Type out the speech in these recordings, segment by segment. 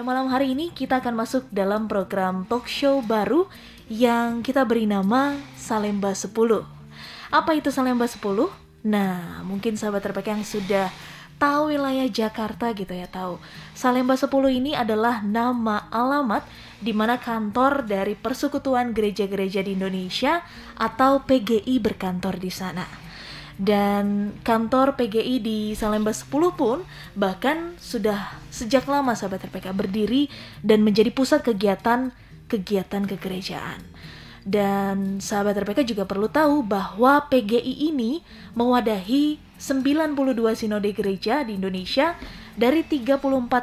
Pada malam hari ini kita akan masuk dalam program talk show baru yang kita beri nama Salemba 10. Apa itu Salemba 10? Nah, mungkin sahabat RPK yang sudah tahu wilayah Jakarta gitu ya, tahu. Salemba 10 ini adalah nama alamat di mana kantor dari Persekutuan Gereja-Gereja di Indonesia atau PGI berkantor di sana. Dan kantor PGI di Salemba 10 pun bahkan sudah sejak lama sahabat RPK berdiri dan menjadi pusat kegiatan kegerejaan. Dan sahabat RPK juga perlu tahu bahwa PGI ini mewadahi 92 sinode gereja di Indonesia dari 34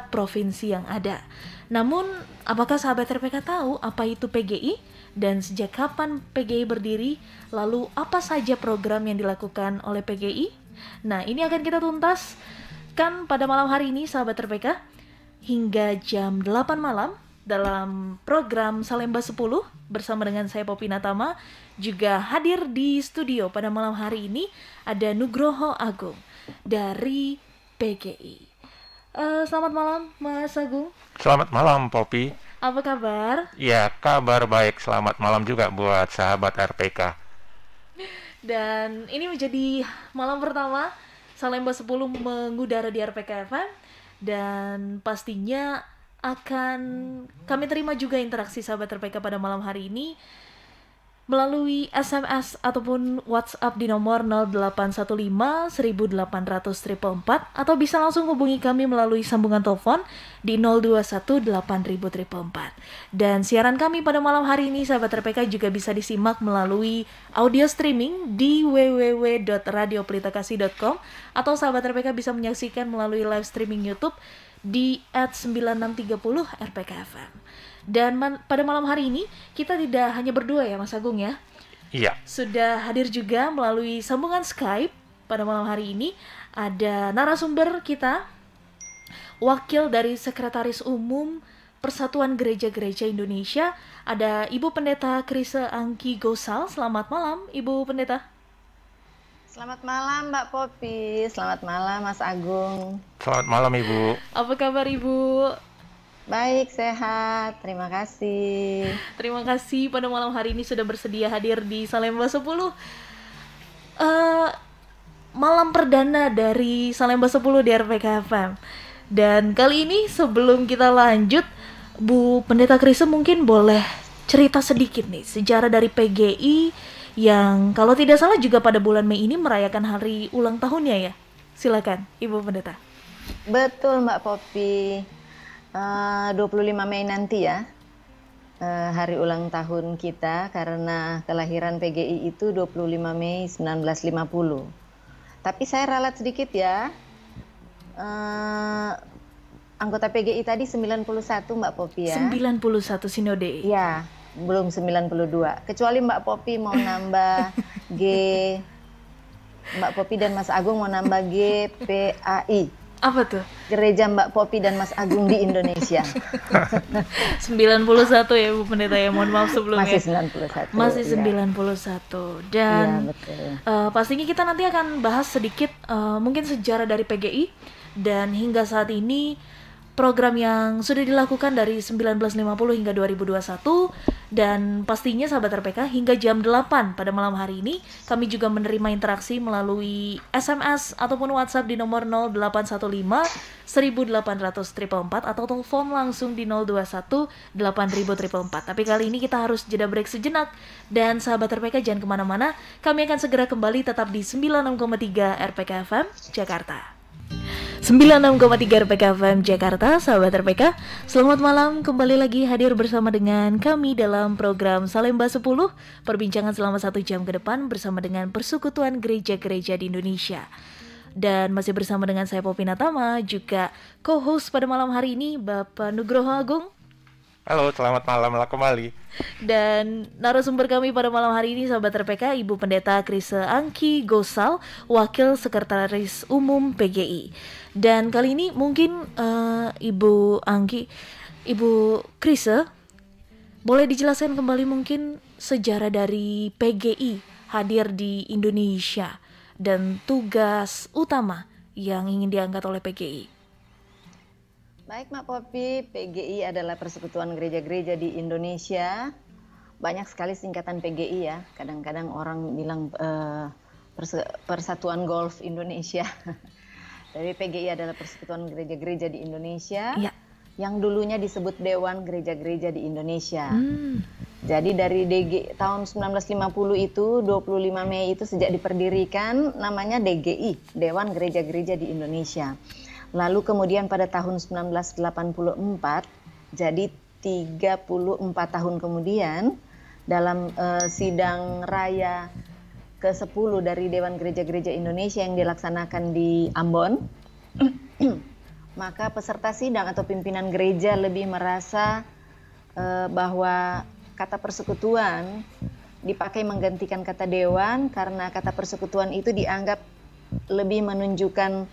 provinsi yang ada. Namun, apakah sahabat RPK tahu apa itu PGI? Dan sejak kapan PGI berdiri? Lalu apa saja program yang dilakukan oleh PGI? Nah, ini akan kita tuntaskan pada malam hari ini sahabat RPK hingga jam 8 malam dalam program Salemba 10 bersama dengan saya Poppy Natama. Juga hadir di studio pada malam hari ini ada Nugroho Agung dari PGI. Selamat malam Mas Agung. Selamat malam Poppy. Apa kabar? Ya, kabar baik. Selamat malam juga buat sahabat RPK. Dan ini menjadi malam pertama Salemba 10 mengudara di RPK FM. Dan pastinya akan kami terima juga interaksi sahabat RPK pada malam hari ini melalui SMS ataupun WhatsApp di nomor 0815 1800 444 atau bisa langsung hubungi kami melalui sambungan telepon di 021 8000 444. Dan siaran kami pada malam hari ini sahabat RPK juga bisa disimak melalui audio streaming di www.radiopelitakasih.com atau sahabat RPK bisa menyaksikan melalui live streaming YouTube di @9630 RPK FM. Dan pada malam hari ini kita tidak hanya berdua ya Mas Agung ya. Iya. Sudah hadir juga melalui sambungan Skype pada malam hari ini ada narasumber kita, wakil dari Sekretaris Umum Persatuan Gereja-Gereja Indonesia, ada Ibu Pendeta Krise Angki Gosal. Selamat malam Ibu Pendeta. Selamat malam Mbak Poppy, selamat malam Mas Agung. Selamat malam Ibu. Apa kabar Ibu? Baik, sehat, terima kasih. Terima kasih pada malam hari ini sudah bersedia hadir di Salemba 10. Malam perdana dari Salemba 10 di RPK FM. Dan kali ini sebelum kita lanjut, Bu Pendeta Krise mungkin boleh cerita sedikit nih sejarah dari PGI yang kalau tidak salah juga pada bulan Mei ini merayakan hari ulang tahunnya ya. Silakan Ibu Pendeta. Betul Mbak Poppy. 25 Mei nanti ya, hari ulang tahun kita karena kelahiran PGI itu 25 Mei 1950. Tapi saya ralat sedikit ya, anggota PGI tadi 91 Mbak Poppy ya. 91 sinode. Ya, belum 92. Kecuali Mbak Poppy mau nambah G, Mbak Poppy dan Mas Agung mau nambah GPAI. Apa tuh? Gereja Mbak Poppy dan Mas Agung di Indonesia. 91 ya Bu Pendeta ya, mohon maaf sebelumnya. Masih 91. Dan ya, pastinya kita nanti akan bahas sedikit mungkin sejarah dari PGI dan hingga saat ini program yang sudah dilakukan dari 1950 hingga 2021. Dan pastinya sahabat RPK hingga jam 8 pada malam hari ini kami juga menerima interaksi melalui SMS ataupun WhatsApp di nomor 0815 1800 444 atau telepon langsung di 021 8000 444. Tapi kali ini kita harus jeda break sejenak. Dan sahabat RPK jangan kemana-mana, kami akan segera kembali tetap di 96,3 RPK FM Jakarta. 96,3 RPK FM Jakarta, sahabat RPK. Selamat malam, kembali lagi hadir bersama dengan kami dalam program Salemba 10. Perbincangan selama 1 jam ke depan bersama dengan Persekutuan Gereja-Gereja di Indonesia. Dan masih bersama dengan saya Poppy Natama, juga co-host pada malam hari ini Bapak Nugroho Agung. Halo, selamat malam kembali. Dan narasumber kami pada malam hari ini sahabat RPK, Ibu Pendeta Krise Angki Gosal, Wakil Sekretaris Umum PGI. Dan kali ini mungkin Ibu Angki, Ibu Krise, boleh dijelaskan kembali mungkin sejarah dari PGI hadir di Indonesia dan tugas utama yang ingin diangkat oleh PGI. Baik, Mak Popi, PGI adalah Persekutuan Gereja-Gereja di Indonesia. Banyak sekali singkatan PGI ya. Kadang-kadang orang bilang Persatuan Golf Indonesia. Dari PGI adalah Persekutuan Gereja-Gereja di Indonesia. Ya. Yang dulunya disebut Dewan Gereja-Gereja di Indonesia. Jadi dari tahun 1950 itu 25 Mei itu sejak diperdirikan namanya DGI, Dewan Gereja-Gereja di Indonesia. Lalu kemudian pada tahun 1984, jadi 34 tahun kemudian dalam sidang raya ke-10 dari Dewan Gereja-Gereja Indonesia yang dilaksanakan di Ambon, maka peserta sidang atau pimpinan gereja lebih merasa bahwa kata persekutuan dipakai menggantikan kata dewan karena kata persekutuan itu dianggap lebih menunjukkan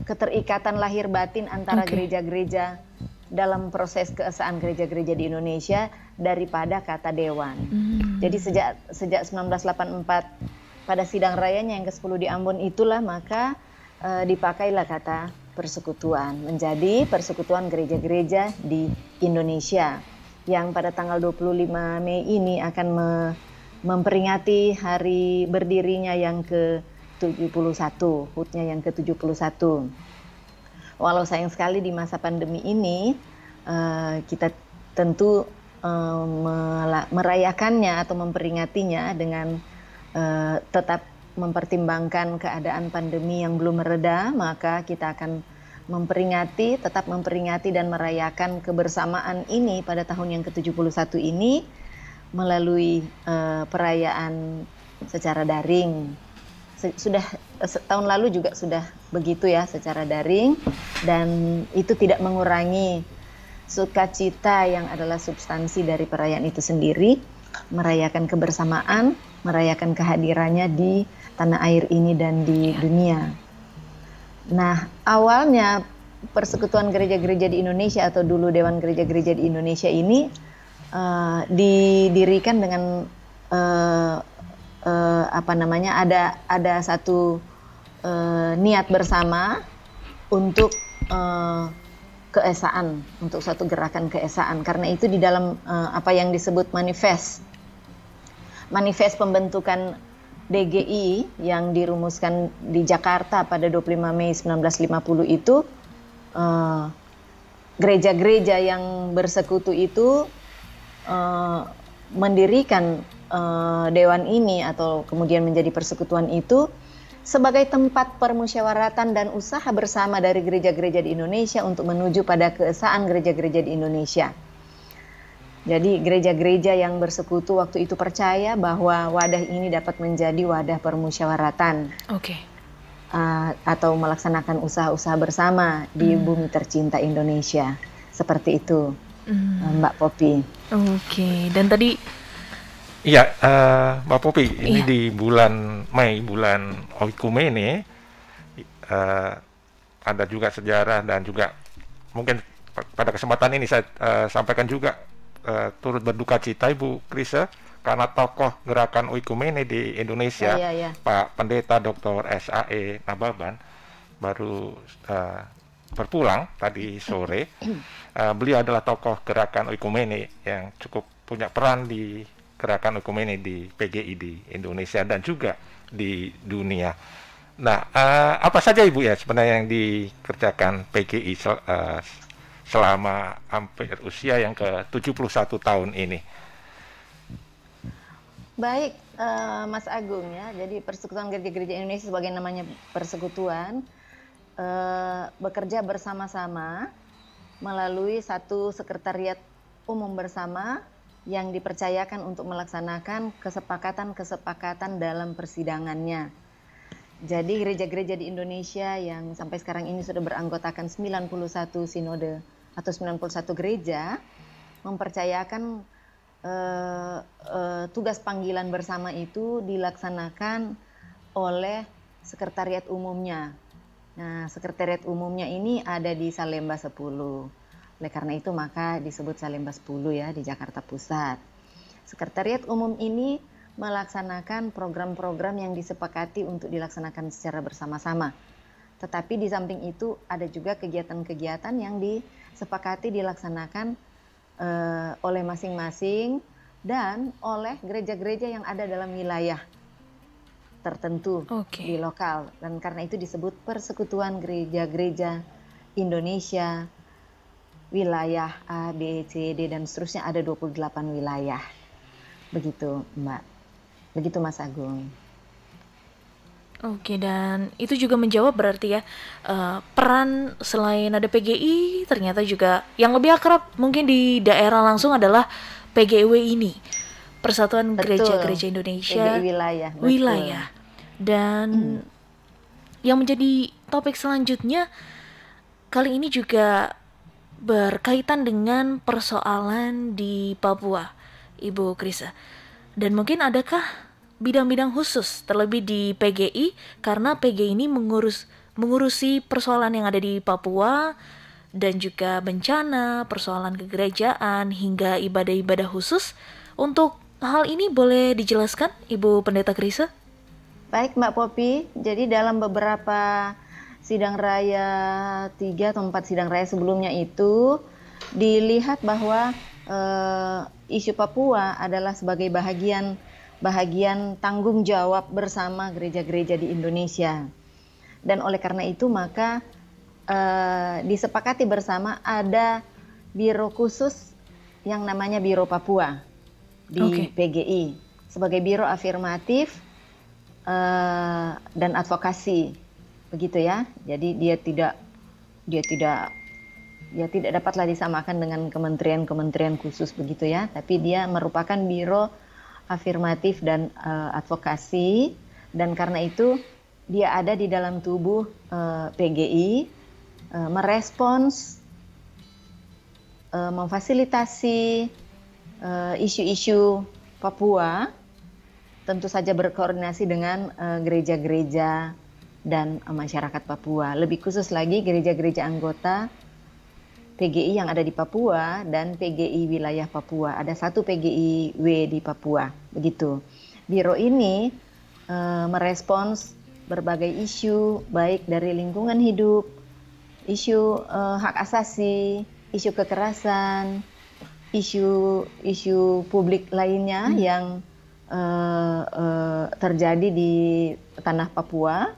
keterikatan lahir batin antara gereja-gereja dalam proses keesaan gereja-gereja di Indonesia daripada kata dewan. Jadi sejak 1984 pada sidang rayanya yang ke-10 di Ambon itulah maka dipakailah kata persekutuan menjadi Persekutuan Gereja-Gereja di Indonesia yang pada tanggal 25 Mei ini akan memperingati hari berdirinya yang ke-71, HUT-nya yang ke-71. Walau sayang sekali di masa pandemi ini kita tentu merayakannya atau memperingatinya dengan tetap mempertimbangkan keadaan pandemi yang belum mereda, maka kita akan tetap memperingati dan merayakan kebersamaan ini pada tahun yang ke-71 ini melalui perayaan secara daring. Sudah tahun lalu juga sudah begitu ya, secara daring, dan itu tidak mengurangi sukacita yang adalah substansi dari perayaan itu sendiri, merayakan kebersamaan, merayakan kehadirannya di tanah air ini dan di dunia. Nah, awalnya Persekutuan Gereja-Gereja di Indonesia atau dulu Dewan Gereja-Gereja di Indonesia ini didirikan dengan ada satu niat bersama untuk keesaan, untuk suatu gerakan keesaan. Karena itu di dalam apa yang disebut manifest pembentukan DGI yang dirumuskan di Jakarta pada 25 Mei 1950 itu, gereja-gereja yang bersekutu itu mendirikan dewan ini atau kemudian menjadi persekutuan itu sebagai tempat permusyawaratan dan usaha bersama dari gereja-gereja di Indonesia untuk menuju pada keesaan gereja-gereja di Indonesia. Jadi gereja-gereja yang bersekutu waktu itu percaya bahwa wadah ini dapat menjadi wadah permusyawaratan. Atau melaksanakan usaha-usaha bersama di bumi tercinta Indonesia. Seperti itu, Mbak Popi. Dan tadi Iya, Mbak Popi, ini di bulan Mei, bulan Oikumene, ada juga sejarah dan juga mungkin pada kesempatan ini saya sampaikan juga turut berduka cita Ibu Krisa karena tokoh gerakan Oikumene di Indonesia, Pak Pendeta Dr. S.A.E. Nababan baru berpulang tadi sore. Beliau adalah tokoh gerakan Oikumene yang cukup punya peran di gerakan Oikumene di PGI di Indonesia dan juga di dunia. Nah, apa saja Ibu ya sebenarnya yang dikerjakan PGI selama hampir usia yang ke-71 tahun ini? Baik, Mas Agung ya. Jadi Persekutuan Gereja-Gereja Indonesia sebagai namanya persekutuan bekerja bersama-sama melalui satu sekretariat umum bersama yang dipercayakan untuk melaksanakan kesepakatan-kesepakatan dalam persidangannya. Jadi gereja-gereja di Indonesia yang sampai sekarang ini sudah beranggotakan 91 sinode atau 91 gereja mempercayakan tugas panggilan bersama itu dilaksanakan oleh sekretariat umumnya. Nah, sekretariat umumnya ini ada di Salemba 10. Oleh karena itu maka disebut Salemba 10 ya di Jakarta Pusat. Sekretariat umum ini melaksanakan program-program yang disepakati untuk dilaksanakan secara bersama-sama. Tetapi di samping itu ada juga kegiatan-kegiatan yang disepakati dilaksanakan oleh masing-masing dan oleh gereja-gereja yang ada dalam wilayah tertentu di lokal. Dan karena itu disebut Persekutuan Gereja-Gereja Indonesia wilayah A, B, C, D, dan seterusnya, ada 28 wilayah. Begitu, Mbak. Begitu, Mas Agung. Oke, dan itu juga menjawab berarti ya, peran selain ada PGI, ternyata juga yang lebih akrab mungkin di daerah langsung adalah PGIW ini, Persatuan Gereja-Gereja Indonesia PGI wilayah. Wilayah. Dan yang menjadi topik selanjutnya kali ini juga berkaitan dengan persoalan di Papua, Ibu Krisa. Dan mungkin adakah bidang-bidang khusus terlebih di PGI, karena PGI ini mengurusi persoalan yang ada di Papua dan juga bencana, persoalan kegerejaan hingga ibadah-ibadah khusus. Untuk hal ini boleh dijelaskan, Ibu Pendeta Krisa? Baik, Mbak Popi. Jadi dalam beberapa sidang raya 3 atau 4 sidang raya sebelumnya itu dilihat bahwa isu Papua adalah sebagai bahagian tanggung jawab bersama gereja-gereja di Indonesia. Dan oleh karena itu maka disepakati bersama ada biro khusus yang namanya Biro Papua di PGI sebagai biro afirmatif dan advokasi, begitu ya. Jadi dia tidak dapatlah disamakan dengan kementerian-kementerian khusus, begitu ya. Tapi dia merupakan biro afirmatif dan advokasi, dan karena itu dia ada di dalam tubuh PGI, merespons, memfasilitasi isu-isu Papua, tentu saja berkoordinasi dengan gereja-gereja dan masyarakat Papua. Lebih khusus lagi gereja-gereja anggota PGI yang ada di Papua dan PGI wilayah Papua. Ada satu PGIW di Papua, begitu. Biro ini merespons berbagai isu, baik dari lingkungan hidup, isu hak asasi, isu kekerasan, isu publik lainnya yang terjadi di tanah Papua,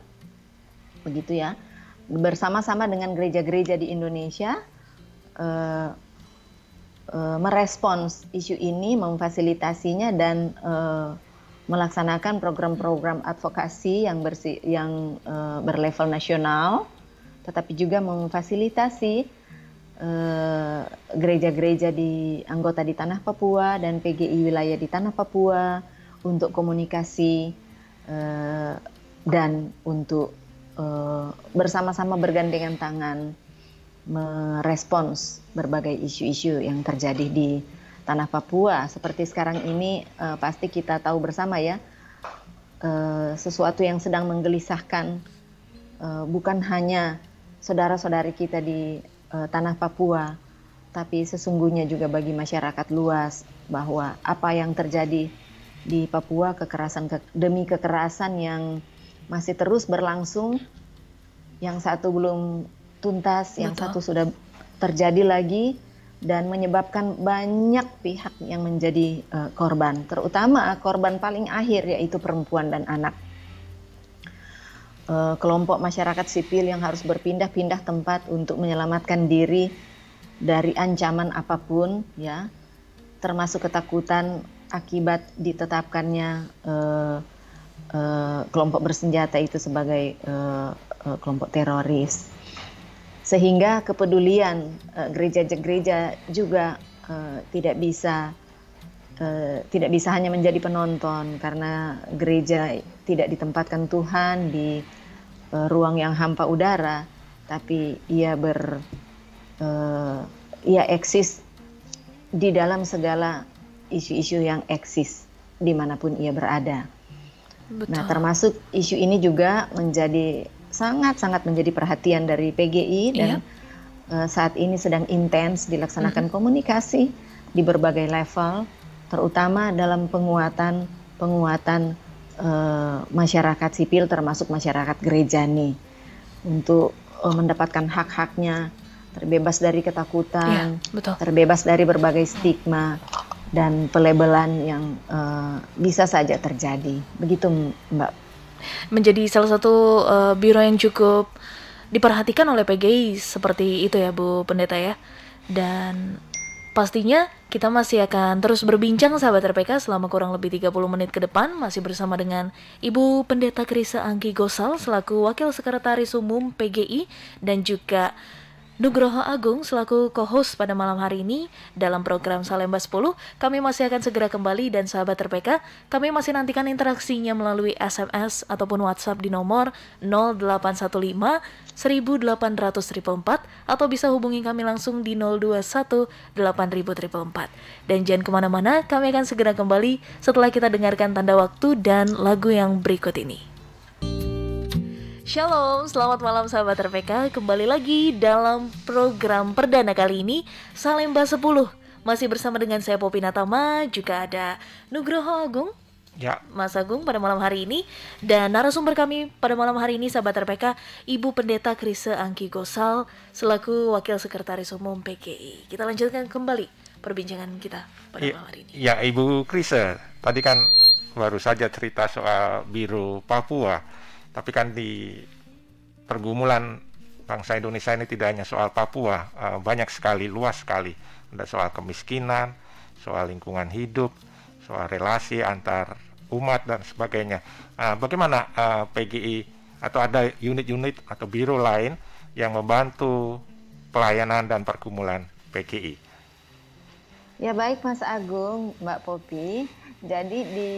begitu ya. Bersama-sama dengan gereja-gereja di Indonesia merespons isu ini, memfasilitasinya dan melaksanakan program-program advokasi yang berlevel nasional, tetapi juga memfasilitasi gereja-gereja di anggota di tanah Papua dan PGI wilayah di tanah Papua untuk komunikasi dan untuk bersama-sama bergandengan tangan merespons berbagai isu-isu yang terjadi di tanah Papua. Seperti sekarang ini pasti kita tahu bersama ya, sesuatu yang sedang menggelisahkan bukan hanya saudara-saudari kita di tanah Papua, tapi sesungguhnya juga bagi masyarakat luas, bahwa apa yang terjadi di Papua, demi kekerasan yang masih terus berlangsung, yang satu belum tuntas, yang satu sudah terjadi lagi, dan menyebabkan banyak pihak yang menjadi korban, terutama korban paling akhir yaitu perempuan dan anak. Kelompok masyarakat sipil yang harus berpindah-pindah tempat untuk menyelamatkan diri dari ancaman apapun, ya, termasuk ketakutan akibat ditetapkannya kelompok bersenjata itu sebagai kelompok teroris. Sehingga kepedulian gereja-gereja juga tidak bisa hanya menjadi penonton, karena gereja tidak ditempatkan Tuhan di ruang yang hampa udara, tapi ia eksis di dalam segala isu-isu yang eksis dimanapun ia berada. Betul. Nah, termasuk isu ini juga menjadi sangat-sangat menjadi perhatian dari PGI, dan saat ini sedang intens dilaksanakan komunikasi di berbagai level, terutama dalam penguatan masyarakat sipil termasuk masyarakat gereja nih. untuk mendapatkan hak-haknya, terbebas dari ketakutan, betul. Terbebas dari berbagai stigma dan pelabelan yang bisa saja terjadi. Begitu, Mbak. Menjadi salah satu biro yang cukup diperhatikan oleh PGI seperti itu ya Bu Pendeta ya. Dan pastinya kita masih akan terus berbincang sahabat RPK selama kurang lebih 30 menit ke depan, masih bersama dengan Ibu Pendeta Krisa Anggi Gosal selaku Wakil Sekretaris Umum PGI dan juga Nugroho Agung selaku co-host pada malam hari ini dalam program Salemba 10. Kami masih akan segera kembali dan sahabat RPK, kami masih nantikan interaksinya melalui SMS ataupun WhatsApp di nomor 0815 1800 444 atau bisa hubungi kami langsung di 021 8000 444. Dan jangan kemana-mana, kami akan segera kembali setelah kita dengarkan tanda waktu dan lagu yang berikut ini. Shalom, selamat malam sahabat RPK. Kembali lagi dalam program perdana kali ini, Salemba 10. Masih bersama dengan saya Poppy Natama, juga ada Nugroho Agung, Ya. Mas Agung pada malam hari ini. Dan narasumber kami pada malam hari ini sahabat RPK, Ibu Pendeta Krisa Anggi Gosal selaku Wakil Sekretaris Umum PGI. Kita lanjutkan kembali perbincangan kita pada malam hari ini. Ya, Ibu Krisa, tadi kan baru saja cerita soal Biro Papua. Tapi kan di pergumulan bangsa Indonesia ini tidak hanya soal Papua, banyak sekali, luas sekali. Ada soal kemiskinan, soal lingkungan hidup, soal relasi antar umat dan sebagainya. Bagaimana PGI atau ada unit-unit atau biro lain yang membantu pelayanan dan pergumulan PGI? Ya baik Mas Agung, Mbak Poppy. Jadi di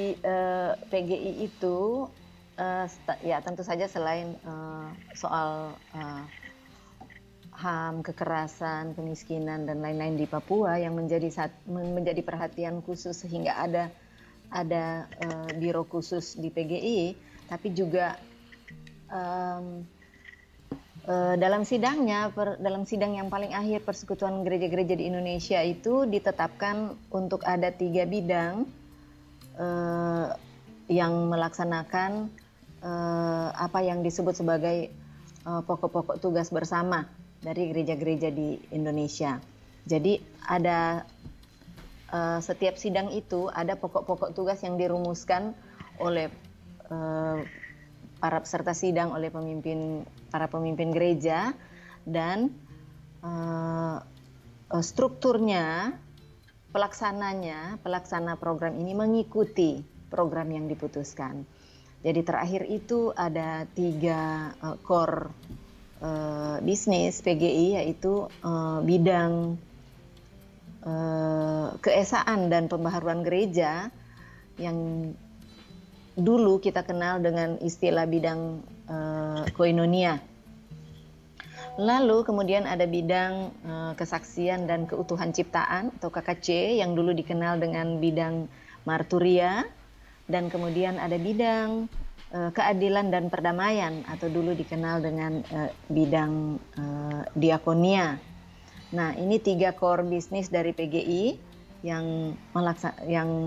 PGI itu ya tentu saja selain soal HAM, kekerasan, kemiskinan dan lain-lain di Papua yang menjadi perhatian khusus sehingga ada biro khusus di PGI, tapi juga dalam sidang yang paling akhir Persekutuan Gereja-Gereja di Indonesia itu ditetapkan untuk ada 3 bidang yang melaksanakan apa yang disebut sebagai pokok-pokok tugas bersama dari gereja-gereja di Indonesia. Jadi ada setiap sidang itu ada pokok-pokok tugas yang dirumuskan oleh para peserta sidang, oleh para pemimpin gereja, dan strukturnya, pelaksana program ini mengikuti program yang diputuskan. Jadi terakhir itu ada 3 core bisnis PGI, yaitu bidang keesaan dan pembaharuan gereja yang dulu kita kenal dengan istilah bidang koinonia. Lalu kemudian ada bidang kesaksian dan keutuhan ciptaan atau KKC yang dulu dikenal dengan bidang marturia. Dan kemudian ada bidang keadilan dan perdamaian atau dulu dikenal dengan bidang diakonia. Nah, ini 3 core bisnis dari PGI yang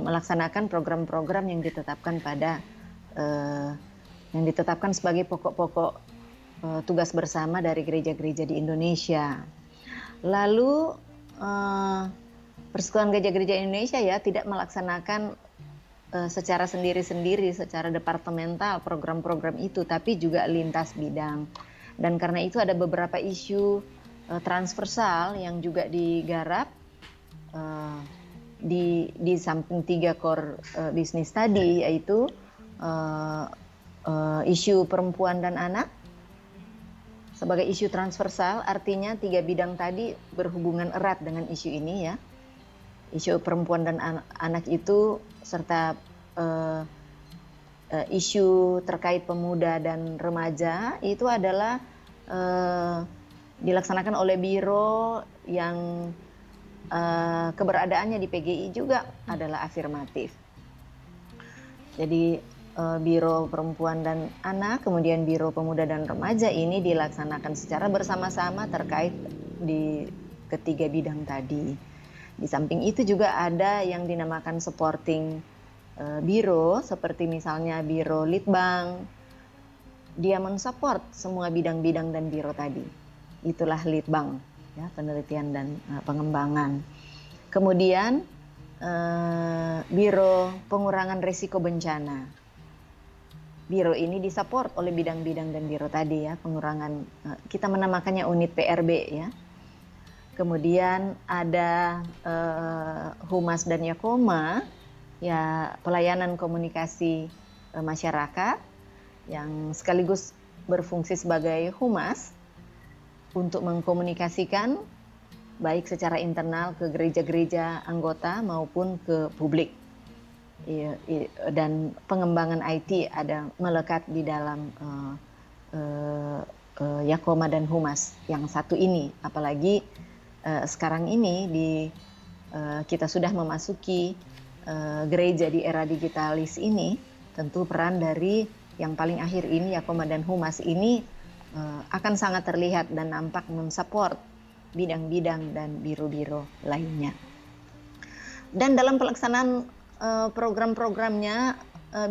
melaksanakan program-program yang ditetapkan sebagai pokok-pokok tugas bersama dari gereja-gereja di Indonesia. Lalu Persekutuan Gereja-Gereja Indonesia ya tidak melaksanakan secara sendiri-sendiri, secara departemental program-program itu, tapi juga lintas bidang. Dan karena itu ada beberapa isu transversal yang juga digarap di samping 3 core bisnis tadi, yaitu isu perempuan dan anak sebagai isu transversal, artinya 3 bidang tadi berhubungan erat dengan isu ini ya. Isu perempuan dan anak itu serta isu terkait pemuda dan remaja itu adalah dilaksanakan oleh biro yang keberadaannya di PGI juga adalah afirmatif. Jadi Biro Perempuan dan Anak, kemudian Biro Pemuda dan Remaja ini dilaksanakan secara bersama-sama terkait di ketiga bidang tadi. Di samping itu juga ada yang dinamakan supporting biro, seperti misalnya Biro Litbang, dia mensupport semua bidang-bidang dan biro tadi. Itulah Litbang, ya, penelitian dan pengembangan. Kemudian Biro Pengurangan Risiko Bencana. Biro ini disupport oleh bidang-bidang dan biro tadi, ya, pengurangan, kita menamakannya unit PRB, ya. Kemudian ada Humas dan Yakoma, ya, pelayanan komunikasi masyarakat yang sekaligus berfungsi sebagai humas untuk mengkomunikasikan baik secara internal ke gereja-gereja anggota maupun ke publik. Dan pengembangan IT ada melekat di dalam Yakoma dan Humas yang satu ini. Apalagi sekarang ini kita sudah memasuki gereja di era digitalis ini, tentu peran dari yang paling akhir ini Yakoma dan Humas ini akan sangat terlihat dan nampak mensupport bidang-bidang dan biro-biro lainnya. Dan dalam pelaksanaan program-programnya,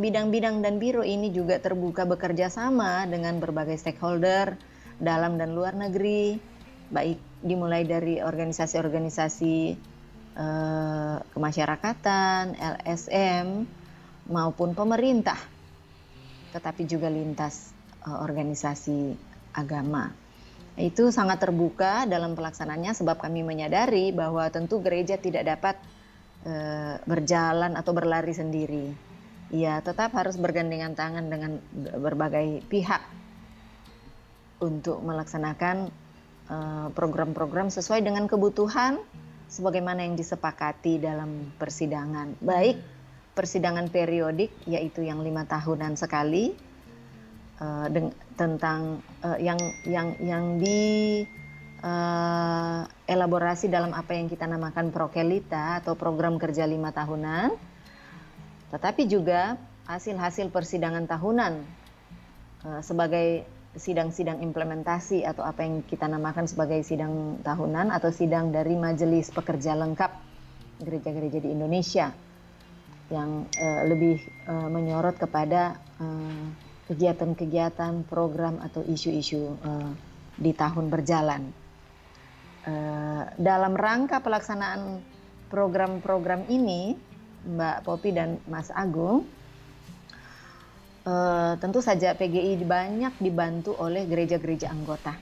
bidang-bidang dan biro ini juga terbuka bekerja sama dengan berbagai stakeholder dalam dan luar negeri, baik dimulai dari organisasi-organisasi kemasyarakatan, LSM, maupun pemerintah, tetapi juga lintas organisasi agama. Itu sangat terbuka dalam pelaksanaannya sebab kami menyadari bahwa tentu gereja tidak dapat berjalan atau berlari sendiri. Ya, tetap harus bergandengan tangan dengan berbagai pihak untuk melaksanakan program-program sesuai dengan kebutuhan sebagaimana yang disepakati dalam persidangan. Baik persidangan periodik, yaitu yang 5 tahunan sekali, tentang yang di elaborasi dalam apa yang kita namakan prokelita atau program kerja 5 tahunan, tetapi juga hasil-hasil persidangan tahunan sebagai sidang-sidang implementasi atau apa yang kita namakan sebagai sidang tahunan atau sidang dari Majelis Pekerja Lengkap gereja-gereja di Indonesia yang lebih menyorot kepada kegiatan-kegiatan, program atau isu-isu di tahun berjalan. Dalam rangka pelaksanaan program-program ini, Mbak Popi dan Mas Agung, tentu saja PGI banyak dibantu oleh gereja-gereja anggota.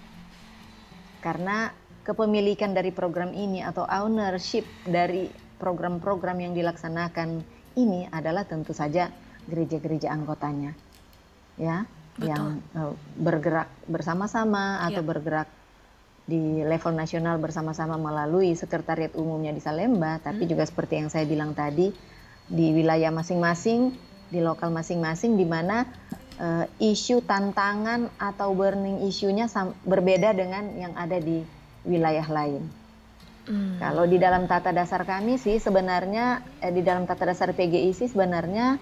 Karena kepemilikan dari program ini atau ownership dari program-program yang dilaksanakan ini adalah tentu saja gereja-gereja anggotanya, ya. Betul. Yang bergerak bersama-sama atau bergerak di level nasional bersama-sama melalui sekretariat umumnya di Salemba, tapi juga seperti yang saya bilang tadi, di wilayah masing-masing, di lokal masing-masing, di mana isu tantangan atau burning isunya berbeda dengan yang ada di wilayah lain. Kalau di dalam tata dasar kami sih sebenarnya, di dalam tata dasar PGI sih sebenarnya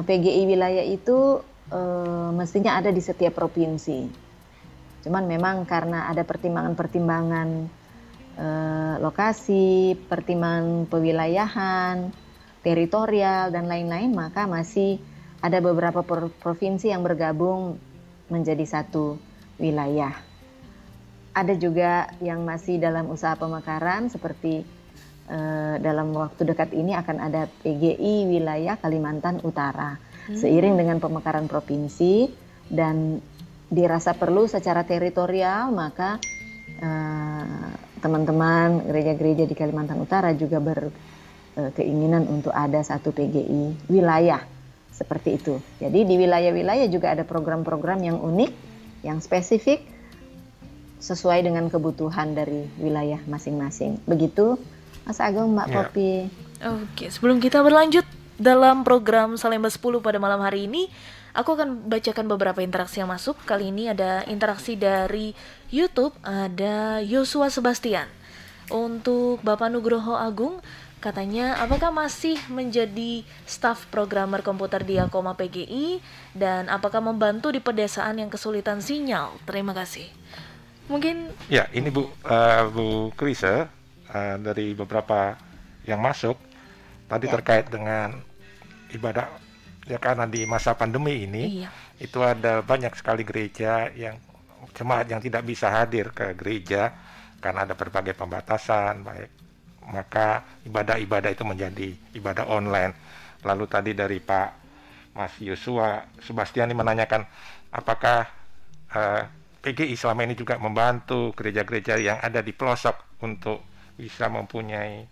PGI wilayah itu mestinya ada di setiap provinsi. Cuman memang karena ada pertimbangan-pertimbangan lokasi, pertimbangan pewilayahan, teritorial, dan lain-lain, maka masih ada beberapa provinsi yang bergabung menjadi satu wilayah. Ada juga yang masih dalam usaha pemekaran, seperti dalam waktu dekat ini akan ada PGI wilayah Kalimantan Utara. Seiring dengan pemekaran provinsi dan dirasa perlu secara teritorial, maka teman-teman gereja-gereja di Kalimantan Utara juga berkeinginan untuk ada satu PGI wilayah seperti itu. Jadi di wilayah-wilayah juga ada program-program yang unik, yang spesifik, sesuai dengan kebutuhan dari wilayah masing-masing. Begitu, Mas Agung, Mbak Popi. Oke, sebelum kita berlanjut dalam program Salemba 10 pada malam hari ini, aku akan bacakan beberapa interaksi yang masuk. Kali ini ada interaksi dari YouTube, ada Yosua Sebastian. Untuk Bapak Nugroho Agung, katanya, apakah masih menjadi staf programmer komputer di Yakoma PGI? Dan apakah membantu di pedesaan yang kesulitan sinyal? Terima kasih. Mungkin... Ya, ini Bu Krisa, dari beberapa yang masuk, tadi terkait dengan ibadah, ya karena di masa pandemi ini, itu ada banyak sekali gereja yang jemaat yang tidak bisa hadir ke gereja karena ada berbagai pembatasan, baik maka ibadah-ibadah itu menjadi ibadah online. Lalu tadi dari Pak Mas Yosua Sebastiani menanyakan apakah PGI selama ini juga membantu gereja-gereja yang ada di pelosok untuk bisa mempunyai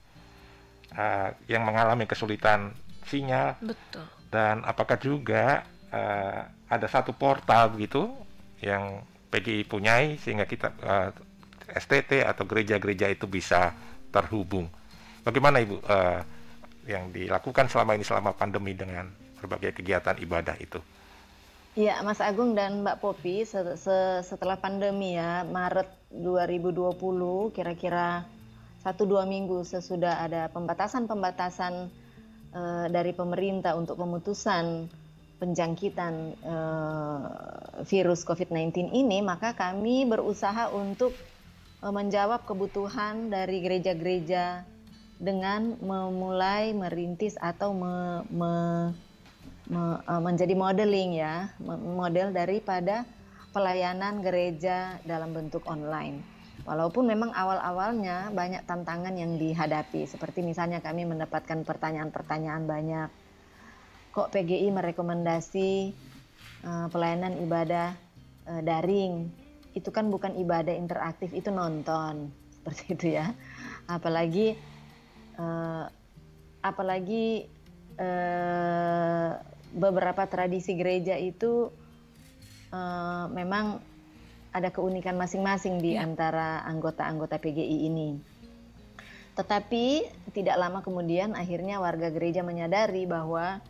yang mengalami kesulitan sinyal. Betul. Dan apakah juga ada satu portal begitu yang PGI punyai sehingga kita STT atau gereja-gereja itu bisa terhubung. Bagaimana Ibu yang dilakukan selama ini selama pandemi dengan berbagai kegiatan ibadah itu? Ya, Mas Agung dan Mbak Popi, setelah pandemi ya, Maret 2020, kira-kira 1-2 minggu sesudah ada pembatasan-pembatasan dari pemerintah untuk pemutusan penjangkitan virus COVID-19 ini, maka kami berusaha untuk menjawab kebutuhan dari gereja-gereja dengan memulai merintis atau menjadi modeling ya, model daripada pelayanan gereja dalam bentuk online. Walaupun memang awal-awalnya banyak tantangan yang dihadapi, seperti misalnya kami mendapatkan pertanyaan-pertanyaan banyak. Kok PGI merekomendasi pelayanan ibadah daring? Itu kan bukan ibadah interaktif, itu nonton, seperti itu ya. Apalagi beberapa tradisi gereja itu memang ada keunikan masing-masing di antara anggota-anggota PGI ini. Tetapi tidak lama kemudian akhirnya warga gereja menyadari bahwa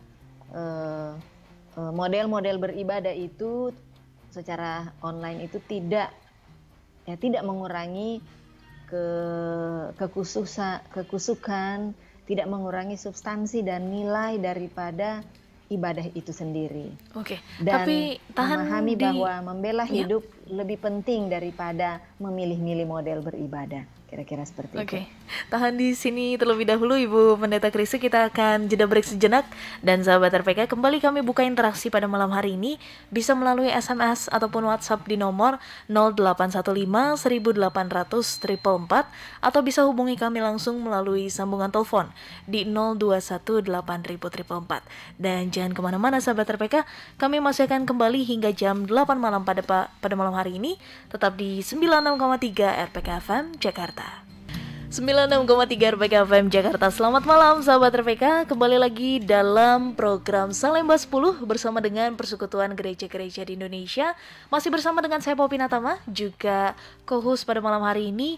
model-model beribadah itu secara online itu tidak mengurangi kekusukan, tidak mengurangi substansi dan nilai daripada ibadah itu sendiri. Oke. Dan Tapi memahami bahwa membela hidup lebih penting daripada memilih-milih model beribadah. Kira-kira seperti itu. Oke, tahan di sini terlebih dahulu Ibu Pendeta Krisi, kita akan jeda break sejenak. Dan sahabat RPK, kembali kami buka interaksi pada malam hari ini, bisa melalui SMS ataupun WhatsApp di nomor 0815 1800 444, atau bisa hubungi kami langsung melalui sambungan telepon di 021 8400 444. Dan jangan kemana-mana sahabat RPK, kami masih akan kembali hingga jam 8 malam pada malam hari ini, tetap di 96,3 RPK FM Jakarta. 96,3 RPK FM Jakarta. Selamat malam sahabat RPK, kembali lagi dalam program Salemba 10 bersama dengan Persekutuan Gereja-Gereja di Indonesia. Masih bersama dengan saya Popi Natama, juga co-host pada malam hari ini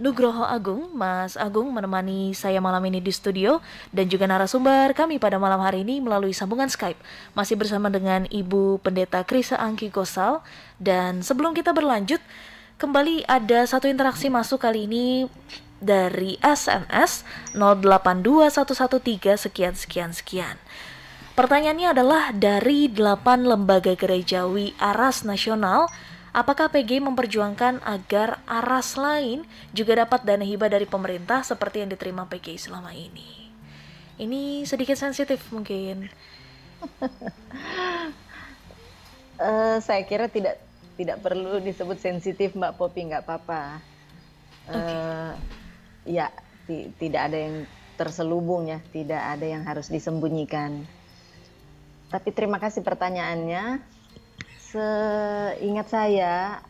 Nugroho Agung. Mas Agung menemani saya malam ini di studio, dan juga narasumber kami pada malam hari ini melalui sambungan Skype masih bersama dengan Ibu Pendeta Krisa Angki Gosal. Dan sebelum kita berlanjut, kembali ada satu interaksi masuk kali ini dari SMS 082113 sekian. Pertanyaannya adalah dari 8 lembaga gerejawi Aras Nasional, apakah PGI memperjuangkan agar Aras lain juga dapat dana hibah dari pemerintah seperti yang diterima PGI selama ini? Ini sedikit sensitif mungkin. Saya kira tidak perlu disebut sensitif Mbak Popi, nggak apa-apa. Ya, tidak ada yang terselubung ya, tidak ada yang harus disembunyikan. Tapi terima kasih pertanyaannya. Seingat saya,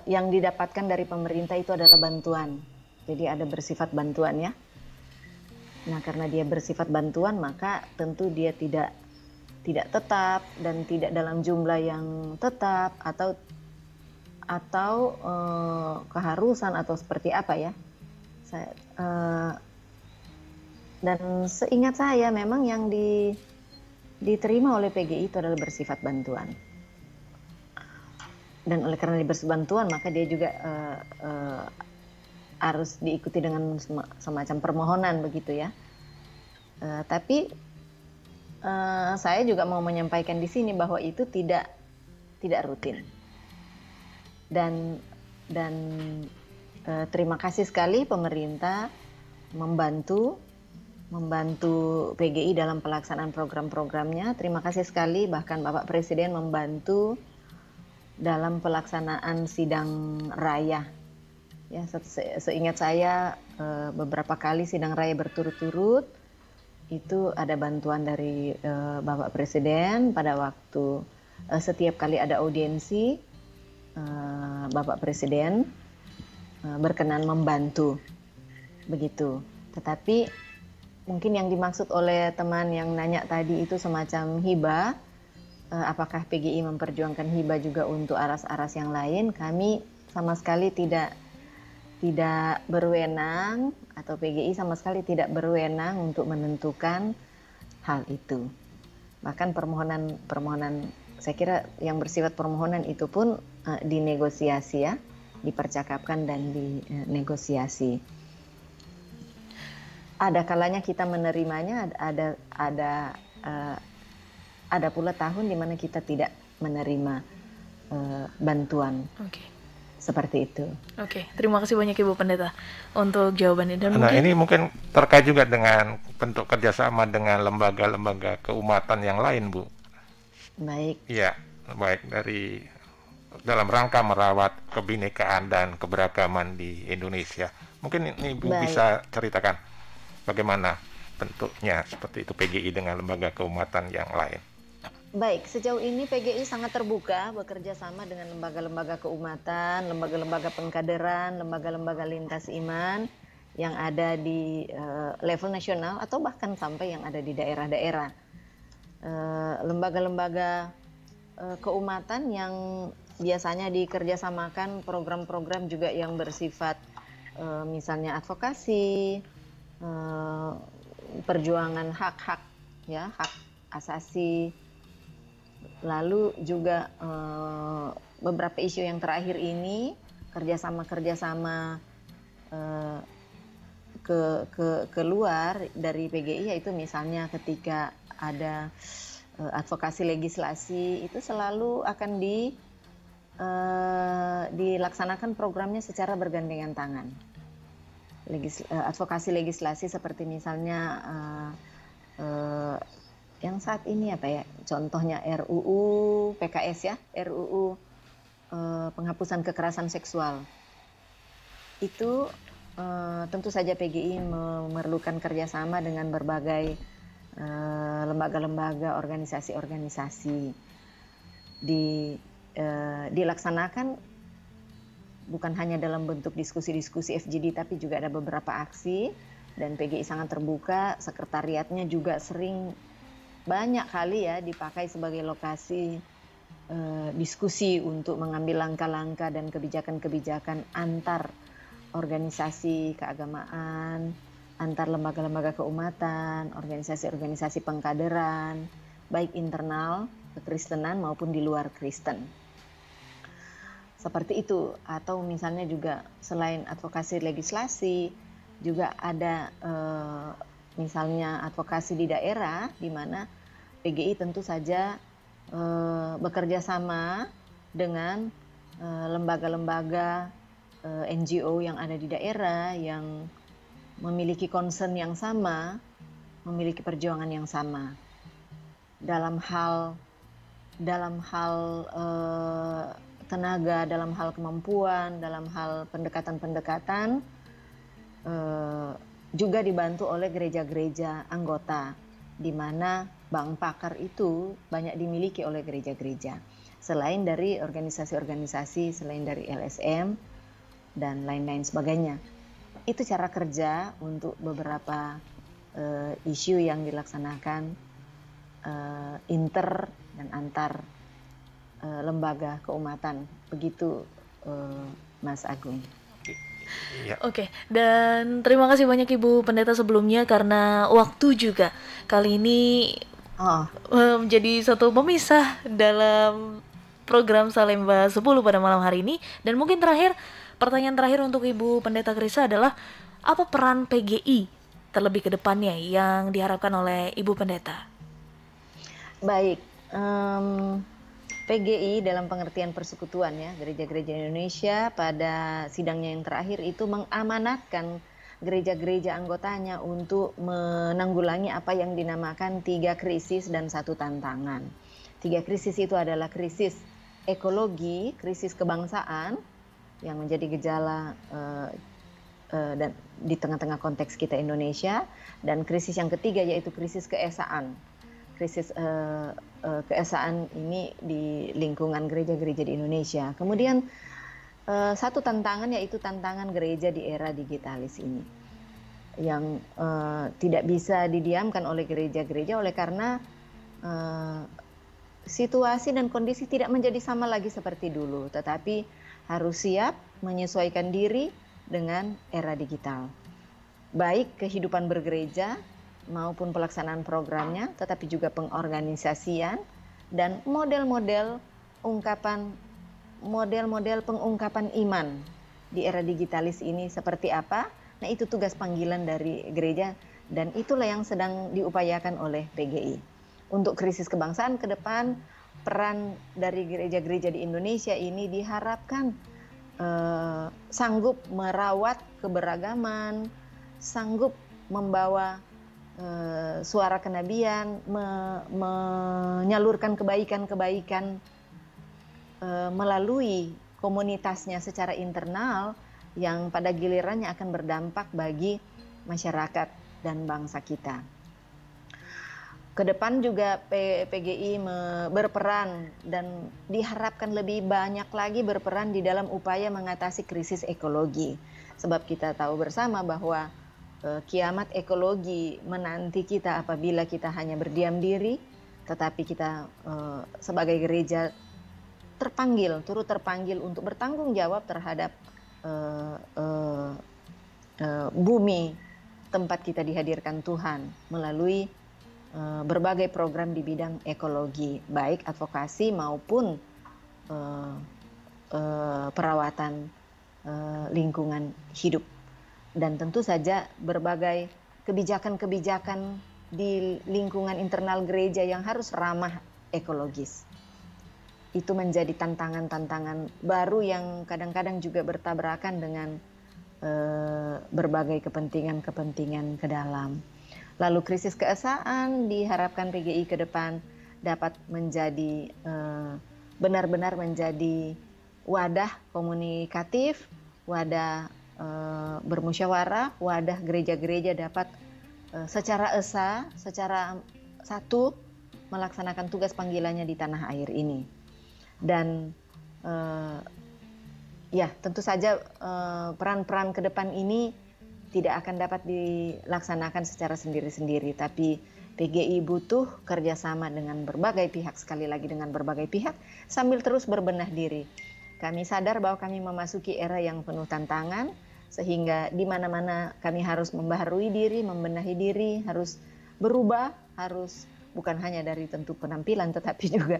yang didapatkan dari pemerintah itu adalah bantuan. Jadi ada bersifat bantuan ya. Nah, karena dia bersifat bantuan, maka tentu dia tidak tetap dan tidak dalam jumlah yang tetap atau keharusan atau seperti apa ya. Dan seingat saya memang yang diterima oleh PGI itu adalah bersifat bantuan. Dan oleh karena dia bersifat bantuan, maka dia juga harus diikuti dengan semacam permohonan begitu ya. Tapi saya juga mau menyampaikan di sini bahwa itu tidak rutin. Dan terima kasih sekali pemerintah membantu membantu PGI dalam pelaksanaan program-programnya. Terima kasih sekali, bahkan Bapak Presiden membantu dalam pelaksanaan sidang raya. Ya, seingat saya beberapa kali sidang raya berturut-turut itu ada bantuan dari Bapak Presiden pada waktu setiap kali ada audiensi, Bapak Presiden berkenan membantu, begitu. Tetapi mungkin yang dimaksud oleh teman yang nanya tadi itu semacam hibah, apakah PGI memperjuangkan hibah juga untuk aras-aras yang lain? Kami sama sekali tidak berwenang, atau PGI sama sekali tidak berwenang untuk menentukan hal itu. Bahkan permohonan saya kira yang bersifat permohonan itu pun dinegosiasi ya, dipercakapkan dan dinegosiasi. Ada kalanya kita menerimanya, ada pula tahun di mana kita tidak menerima bantuan. Seperti itu. Terima kasih banyak Ibu Pendeta untuk jawabannya. Dan nah, ini mungkin terkait juga dengan bentuk kerjasama dengan lembaga-lembaga keumatan yang lain, Bu. Baik. Iya, baik dari dalam rangka merawat kebinekaan dan keberagaman di Indonesia. Mungkin ini Bu bisa ceritakan bagaimana bentuknya seperti itu PGI dengan lembaga keumatan yang lain. Baik, sejauh ini PGI sangat terbuka bekerja sama dengan lembaga-lembaga keumatan, lembaga-lembaga pengkaderan, lembaga-lembaga lintas iman yang ada di level nasional atau bahkan sampai yang ada di daerah-daerah. Lembaga-lembaga keumatan yang biasanya dikerjasamakan program-program juga yang bersifat misalnya advokasi, perjuangan hak-hak ya, hak asasi, lalu juga beberapa isu yang terakhir ini kerjasama keluar dari PGI, yaitu misalnya ketika ada advokasi legislasi itu selalu akan dilaksanakan programnya secara bergandengan tangan. Advokasi legislasi seperti misalnya yang saat ini apa ya, contohnya RUU PKS ya, RUU penghapusan kekerasan seksual. Itu tentu saja PGI memerlukan kerjasama dengan berbagai lembaga-lembaga, organisasi-organisasi. Dilaksanakan bukan hanya dalam bentuk diskusi-diskusi FGD, tapi juga ada beberapa aksi, dan PGI sangat terbuka. Sekretariatnya juga sering banyak kali ya dipakai sebagai lokasi diskusi untuk mengambil langkah-langkah dan kebijakan-kebijakan antar organisasi keagamaan, antar lembaga-lembaga keumatan, organisasi-organisasi pengkaderan, baik internal kekristenan maupun di luar Kristen. Seperti itu. Atau misalnya juga selain advokasi legislasi, juga ada misalnya advokasi di daerah, di mana PGI tentu saja bekerja sama dengan lembaga-lembaga NGO yang ada di daerah yang memiliki concern yang sama, memiliki perjuangan yang sama dalam hal tenaga, dalam hal kemampuan, dalam hal pendekatan-pendekatan, juga dibantu oleh gereja-gereja anggota, di mana bank pakar itu banyak dimiliki oleh gereja-gereja. Selain dari organisasi-organisasi, selain dari LSM, dan lain-lain sebagainya. Itu cara kerja untuk beberapa isu yang dilaksanakan inter dan antar lembaga keumatan. Begitu Mas Agung. Oke, dan terima kasih banyak Ibu Pendeta sebelumnya, karena waktu juga kali ini menjadi satu pemisah dalam program Salemba 10 pada malam hari ini. Dan mungkin pertanyaan terakhir untuk Ibu Pendeta Krisa adalah, apa peran PGI terlebih ke depannya yang diharapkan oleh Ibu Pendeta? Baik, PGI dalam pengertian persekutuan ya, gereja-gereja Indonesia pada sidangnya yang terakhir itu mengamanatkan gereja-gereja anggotanya untuk menanggulangi apa yang dinamakan 3 krisis dan 1 tantangan. 3 krisis itu adalah krisis ekologi, krisis kebangsaan yang menjadi gejala dan di tengah-tengah konteks kita Indonesia, dan krisis yang ketiga yaitu krisis keesaan. Krisis keesaan ini di lingkungan gereja-gereja di Indonesia. Kemudian 1 tantangan yaitu tantangan gereja di era digitalis ini, yang tidak bisa didiamkan oleh gereja-gereja oleh karena situasi dan kondisi tidak menjadi sama lagi seperti dulu, tetapi harus siap menyesuaikan diri dengan era digital. Baik kehidupan bergereja maupun pelaksanaan programnya, tetapi juga pengorganisasian dan model-model pengungkapan iman di era digitalis ini seperti apa. Nah, itu tugas panggilan dari gereja dan itulah yang sedang diupayakan oleh PGI. Untuk krisis kebangsaan ke depan, peran dari gereja-gereja di Indonesia ini diharapkan sanggup merawat keberagaman, sanggup membawa suara kenabian, menyalurkan kebaikan-kebaikan melalui komunitasnya secara internal yang pada gilirannya akan berdampak bagi masyarakat dan bangsa kita. Ke depan juga PGI berperan dan diharapkan lebih banyak lagi berperan di dalam upaya mengatasi krisis ekologi. Sebab kita tahu bersama bahwa kiamat ekologi menanti kita apabila kita hanya berdiam diri, tetapi kita sebagai gereja turut terpanggil untuk bertanggung jawab terhadap bumi tempat kita dihadirkan Tuhan melalui berbagai program di bidang ekologi, baik advokasi maupun perawatan lingkungan hidup. Dan tentu saja berbagai kebijakan-kebijakan di lingkungan internal gereja yang harus ramah ekologis. Itu menjadi tantangan-tantangan baru yang kadang-kadang juga bertabrakan dengan berbagai kepentingan-kepentingan ke dalam. Lalu krisis keesaan diharapkan PGI ke depan dapat menjadi benar-benar menjadi wadah komunikatif, wadah bermusyawarah, wadah gereja-gereja dapat secara esa, secara satu melaksanakan tugas panggilannya di tanah air ini. Dan ya tentu saja peran-peran ke depan ini tidak akan dapat dilaksanakan secara sendiri-sendiri, tapi PGI butuh kerjasama dengan berbagai pihak, sekali lagi dengan berbagai pihak, sambil terus berbenah diri. Kami sadar bahwa kami memasuki era yang penuh tantangan, sehingga di mana-mana kami harus membaharui diri, membenahi diri, harus berubah, harus bukan hanya dari tentu penampilan, tetapi juga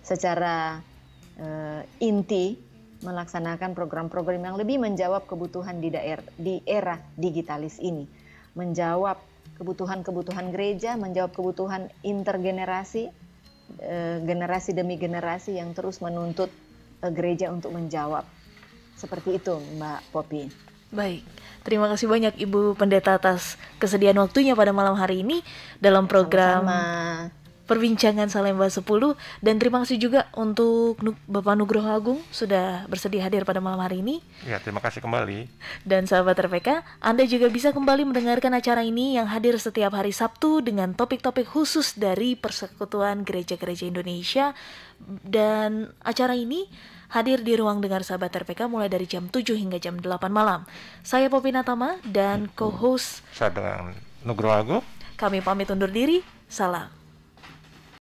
secara inti melaksanakan program-program yang lebih menjawab kebutuhan di era digitalis ini, menjawab kebutuhan-kebutuhan gereja, menjawab kebutuhan intergenerasi, generasi demi generasi yang terus menuntut gereja untuk menjawab. Seperti itu, Mbak Poppy. Baik, terima kasih banyak Ibu Pendeta atas kesediaan waktunya pada malam hari ini dalam program Perbincangan Salemba 10, dan terima kasih juga untuk Bapak Nugroho Agung sudah bersedia hadir pada malam hari ini. Ya, terima kasih kembali. Dan sahabat RPK, Anda juga bisa kembali mendengarkan acara ini yang hadir setiap hari Sabtu dengan topik-topik khusus dari Persekutuan Gereja-Gereja Indonesia. Dan acara ini hadir di ruang dengar sahabat RPK mulai dari jam 7 hingga jam 8 malam. Saya Poppy Natama dan co-host saya dengan Nugroho Agung. Kami pamit undur diri. Salam.